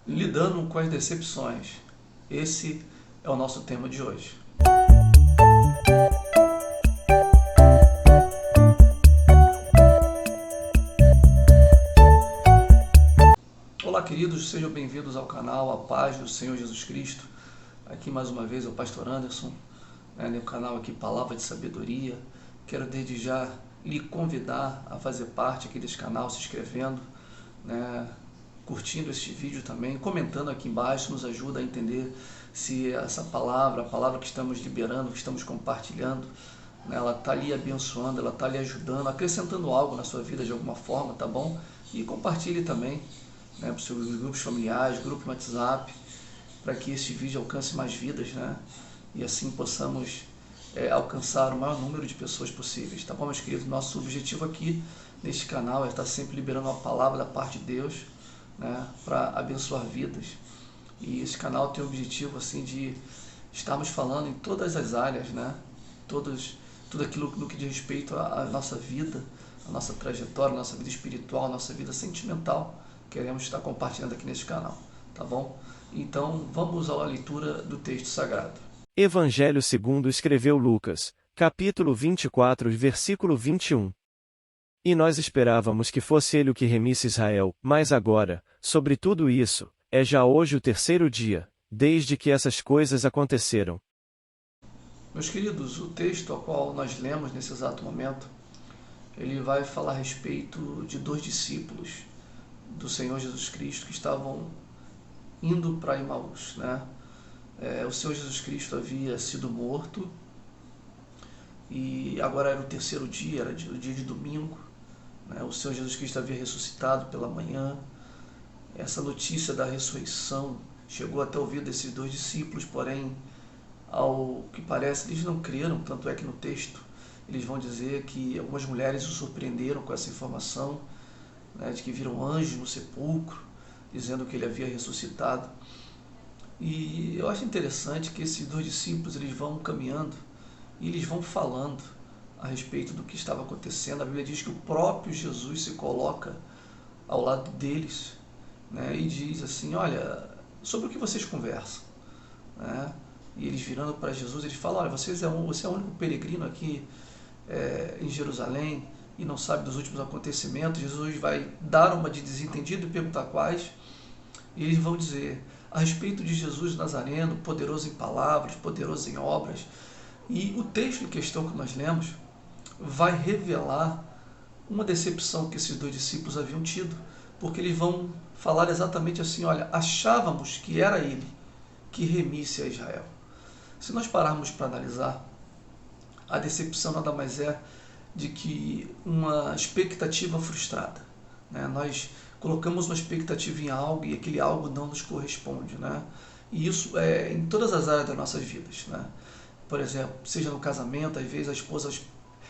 Lidando com as decepções. Esse é o nosso tema de hoje. Olá, queridos, sejam bem-vindos ao canal A Paz do Senhor Jesus Cristo. Aqui mais uma vez é o Pastor Anderson, no canal aqui Palavra de Sabedoria. Quero desde já lhe convidar a fazer parte aqui desse canal, se inscrevendo, curtindo este vídeo também, comentando aqui embaixo, nos ajuda a entender se essa palavra, a palavra que estamos liberando, que estamos compartilhando, ela está ali abençoando, ela está ali ajudando, acrescentando algo na sua vida de alguma forma, tá bom? E compartilhe também para os seus grupos familiares, grupo no WhatsApp, para que este vídeo alcance mais vidas, e assim possamos alcançar o maior número de pessoas possíveis, tá bom, meus queridos? Nosso objetivo aqui neste canal é estar sempre liberando uma palavra da parte de Deus, para abençoar vidas. E esse canal tem o objetivo assim de estarmos falando em todas as áreas, tudo aquilo no que diz respeito à nossa vida, à nossa trajetória, à nossa vida espiritual, à nossa vida sentimental. Queremos estar compartilhando aqui nesse canal, tá bom? Então, vamos à leitura do texto sagrado. Evangelho segundo escreveu Lucas, capítulo 24, versículo 21. E nós esperávamos que fosse ele o que remisse Israel, mas agora, sobre tudo isso, é já hoje o terceiro dia, desde que essas coisas aconteceram. Meus queridos, o texto ao qual nós lemos nesse exato momento, ele vai falar a respeito de dois discípulos do Senhor Jesus Cristo que estavam indo para Emaús, O Senhor Jesus Cristo havia sido morto e agora era o terceiro dia, era o dia de domingo. O Senhor Jesus Cristo havia ressuscitado pela manhã. Essa notícia da ressurreição chegou até o ouvido desses dois discípulos, porém, ao que parece, eles não creram, tanto é que no texto eles vão dizer que algumas mulheres o surpreenderam com essa informação, de que viram anjos no sepulcro, dizendo que ele havia ressuscitado. E eu acho interessante que esses dois discípulos eles vão caminhando e eles vão falando a respeito do que estava acontecendo. A Bíblia diz que o próprio Jesus se coloca ao lado deles, e diz assim: olha, sobre o que vocês conversam? E eles virando para Jesus, eles falam: olha, você é o único peregrino aqui em Jerusalém e não sabe dos últimos acontecimentos. Jesus vai dar uma de desentendido e perguntar quais, e eles vão dizer a respeito de Jesus Nazareno, poderoso em palavras, poderoso em obras. E o texto em questão que nós lemos vai revelar uma decepção que esses dois discípulos haviam tido, porque eles vão falar exatamente assim: olha, achávamos que era ele que remisse a Israel. Se nós pararmos para analisar, a decepção nada mais é de que uma expectativa frustrada. Nós colocamos uma expectativa em algo e aquele algo não nos corresponde. E isso é em todas as áreas das nossas vidas. Por exemplo, seja no casamento, às vezes a esposa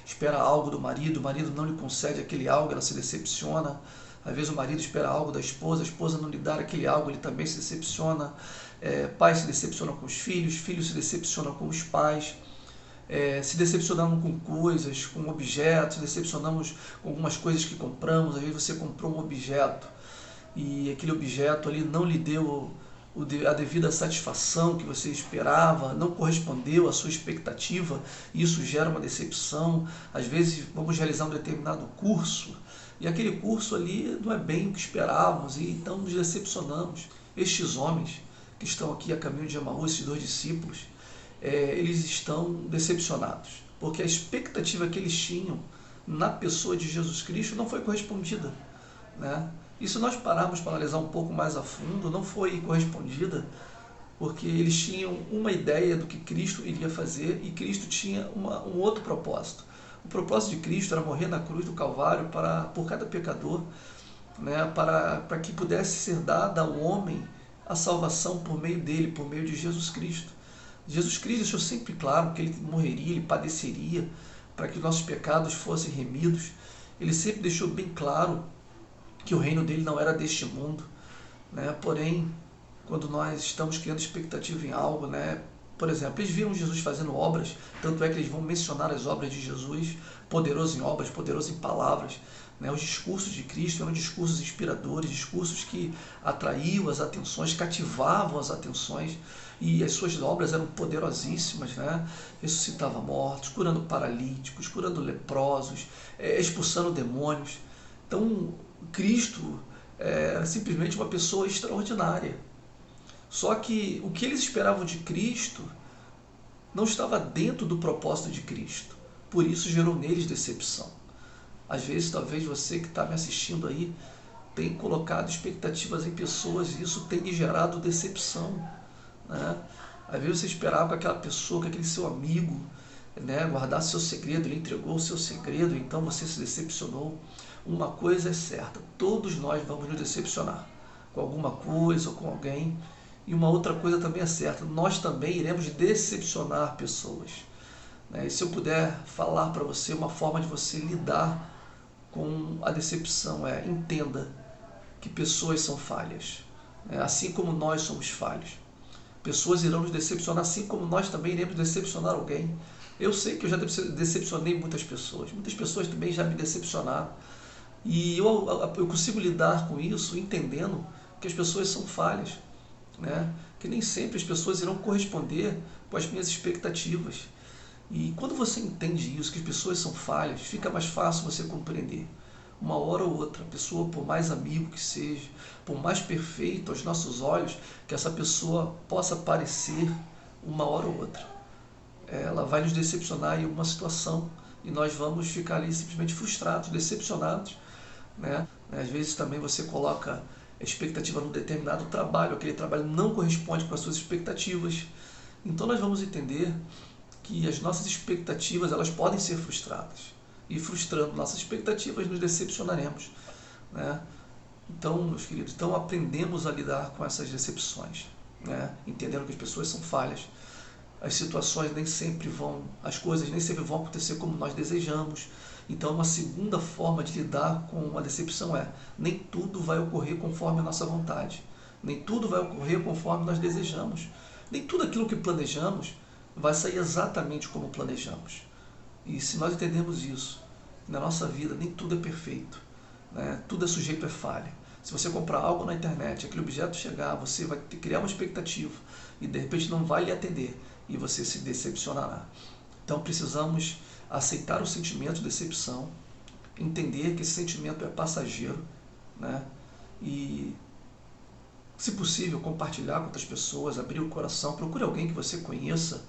espera algo do marido, o marido não lhe concede aquele algo, ela se decepciona. Às vezes o marido espera algo da esposa, a esposa não lhe dá aquele algo, ele também se decepciona. Pais se decepcionam com os filhos se decepcionam com os pais. Se decepcionamos com coisas, com objetos, decepcionamos com algumas coisas que compramos. Às vezes você comprou um objeto e aquele objeto ali não lhe deu a devida satisfação que você esperava, não correspondeu à sua expectativa, e isso gera uma decepção. Às vezes vamos realizar um determinado curso e aquele curso ali não é bem o que esperávamos, e então nos decepcionamos. Estes homens que estão aqui a caminho de Emaús, esses dois discípulos, eles estão decepcionados, porque a expectativa que eles tinham na pessoa de Jesus Cristo não foi correspondida. E se nós pararmos para analisar um pouco mais a fundo, não foi correspondida, porque eles tinham uma ideia do que Cristo iria fazer e Cristo tinha um outro propósito. O propósito de Cristo era morrer na cruz do Calvário por cada pecador, para que pudesse ser dada ao homem a salvação por meio dele, por meio de Jesus Cristo. Jesus Cristo deixou sempre claro que ele morreria, ele padeceria para que nossos pecados fossem remidos. Ele sempre deixou bem claro que o reino dele não era deste mundo. Porém, quando nós estamos criando expectativa em algo, Por exemplo, eles viram Jesus fazendo obras, tanto é que eles vão mencionar as obras de Jesus, poderoso em obras, poderoso em palavras. Né? Os discursos de Cristo eram discursos inspiradores, discursos que atraíam as atenções, cativavam as atenções, e as suas obras eram poderosíssimas, né? Ressuscitava mortos, curando paralíticos, curando leprosos, expulsando demônios. Então, Cristo era simplesmente uma pessoa extraordinária. Só que o que eles esperavam de Cristo não estava dentro do propósito de Cristo. Por isso gerou neles decepção. Às vezes, talvez você que está me assistindo aí tenha colocado expectativas em pessoas e isso tenha gerado decepção. Né? Às vezes você esperava que aquela pessoa, que aquele seu amigo, né, guardasse seu segredo, ele entregou o seu segredo, então você se decepcionou. Uma coisa é certa, todos nós vamos nos decepcionar com alguma coisa ou com alguém. E uma outra coisa também é certa, nós também iremos decepcionar pessoas. E se eu puder falar para você uma forma de você lidar com a decepção, entenda que pessoas são falhas, assim como nós somos falhos. Pessoas irão nos decepcionar, assim como nós também iremos decepcionar alguém. Eu sei que eu já decepcionei muitas pessoas também já me decepcionaram. E eu consigo lidar com isso entendendo que as pessoas são falhas, né? Que nem sempre as pessoas irão corresponder com as minhas expectativas. E quando você entende isso, que as pessoas são falhas, fica mais fácil você compreender. Uma hora ou outra, a pessoa, por mais amigo que seja, por mais perfeito aos nossos olhos que essa pessoa possa parecer, uma hora ou outra, ela vai nos decepcionar em alguma situação e nós vamos ficar ali simplesmente frustrados, decepcionados, né? Às vezes também você coloca expectativa num determinado trabalho, aquele trabalho não corresponde com as suas expectativas. Então nós vamos entender que as nossas expectativas elas podem ser frustradas. E frustrando nossas expectativas, nos decepcionaremos, né? Então, meus queridos, aprendemos a lidar com essas decepções, né? Entendendo que as pessoas são falhas. As situações nem sempre vão, as coisas nem sempre vão acontecer como nós desejamos. Então, uma segunda forma de lidar com uma decepção nem tudo vai ocorrer conforme a nossa vontade. Nem tudo vai ocorrer conforme nós desejamos. Nem tudo aquilo que planejamos vai sair exatamente como planejamos. E se nós entendermos isso, na nossa vida nem tudo é perfeito, né? Tudo é sujeito a falha. Se você comprar algo na internet, aquele objeto chegar, você vai criar uma expectativa e de repente não vai lhe atender e você se decepcionará. Então precisamos aceitar o sentimento de decepção, entender que esse sentimento é passageiro, né? E, se possível, compartilhar com outras pessoas, abrir o coração, procure alguém que você conheça,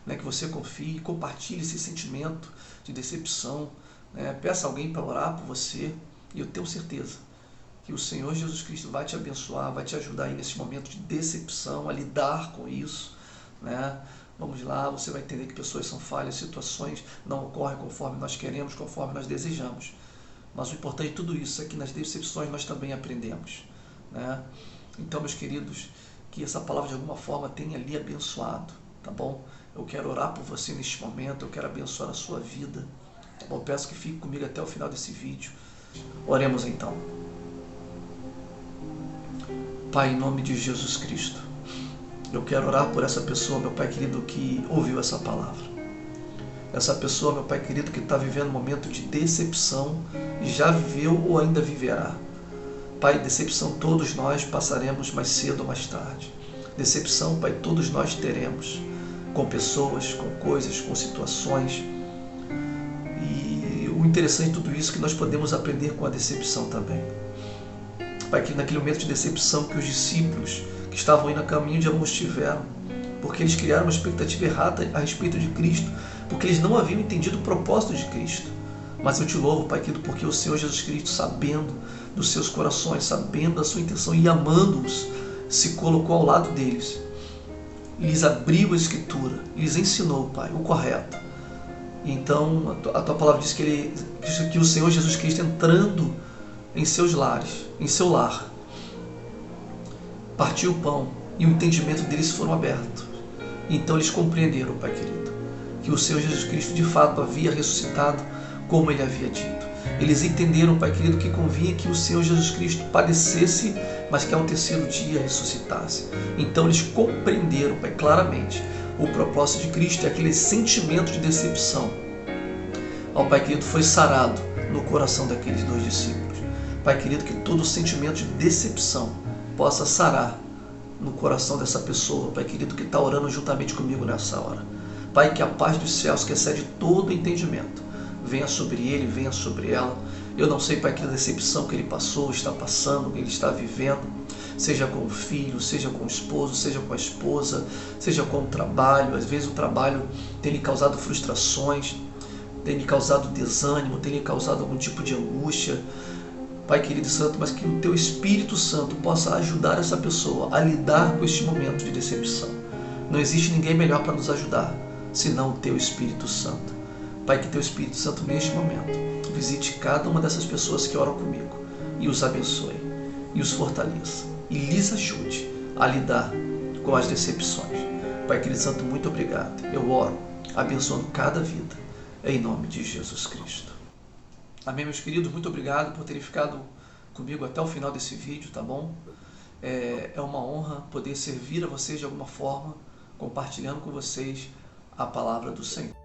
né, que você confie, compartilhe esse sentimento de decepção, né, peça alguém para orar por você, e eu tenho certeza que o Senhor Jesus Cristo vai te abençoar, vai te ajudar aí nesse momento de decepção, a lidar com isso, né? Vamos lá, você vai entender que pessoas são falhas, situações não ocorrem conforme nós queremos, conforme nós desejamos. Mas o importante de tudo isso é que nas decepções nós também aprendemos, né? Então, meus queridos, que essa palavra de alguma forma tenha lhe abençoado, tá bom? Eu quero orar por você neste momento, eu quero abençoar a sua vida, tá bom? Peço que fique comigo até o final desse vídeo. Oremos então. Pai, em nome de Jesus Cristo, eu quero orar por essa pessoa, meu Pai querido, que ouviu essa palavra. Essa pessoa, meu Pai querido, que está vivendo um momento de decepção, já viveu ou ainda viverá. Pai, decepção todos nós passaremos mais cedo ou mais tarde. Decepção, Pai, todos nós teremos, com pessoas, com coisas, com situações. E o interessante de tudo isso é que nós podemos aprender com a decepção também. Pai, que naquele momento de decepção que os discípulos que estavam indo a caminho de Emaús tiveram, porque eles criaram uma expectativa errada a respeito de Cristo, porque eles não haviam entendido o propósito de Cristo. Mas eu te louvo, Pai querido, porque o Senhor Jesus Cristo, sabendo dos seus corações, sabendo da sua intenção e amando-os, se colocou ao lado deles, lhes abriu a Escritura, lhes ensinou, Pai, o correto. E então a tua palavra diz que o Senhor Jesus Cristo, entrando em seus lares, em seu lar, partiu o pão e o entendimento deles foram abertos. Então eles compreenderam, Pai querido, que o Senhor Jesus Cristo de fato havia ressuscitado como ele havia dito. Eles entenderam, Pai querido, que convinha que o Senhor Jesus Cristo padecesse, mas que ao terceiro dia ressuscitasse. Então eles compreenderam, Pai, claramente o propósito de Cristo é aquele sentimento de decepção. Ó Pai querido, foi sarado no coração daqueles 2 discípulos. Pai querido, que todo sentimento de decepção possa sarar no coração dessa pessoa, Pai querido, que está orando juntamente comigo nessa hora. Pai, que a paz dos céus, que excede todo entendimento, venha sobre ele, venha sobre ela. Eu não sei, Pai, que a decepção que ele passou, está passando, que ele está vivendo, seja com o filho, seja com o esposo, seja com a esposa, seja com o trabalho. Às vezes o trabalho tem lhe causado frustrações, tem lhe causado desânimo, tem lhe causado algum tipo de angústia. Pai querido e santo, mas que o Teu Espírito Santo possa ajudar essa pessoa a lidar com este momento de decepção. Não existe ninguém melhor para nos ajudar, senão o Teu Espírito Santo. Pai, que Teu Espírito Santo neste momento visite cada uma dessas pessoas que oram comigo e os abençoe, e os fortaleça, e lhes ajude a lidar com as decepções. Pai querido santo, muito obrigado. Eu oro, abençoando cada vida, em nome de Jesus Cristo. Amém, meus queridos? Muito obrigado por terem ficado comigo até o final desse vídeo, tá bom? É uma honra poder servir a vocês de alguma forma, compartilhando com vocês a palavra do Senhor.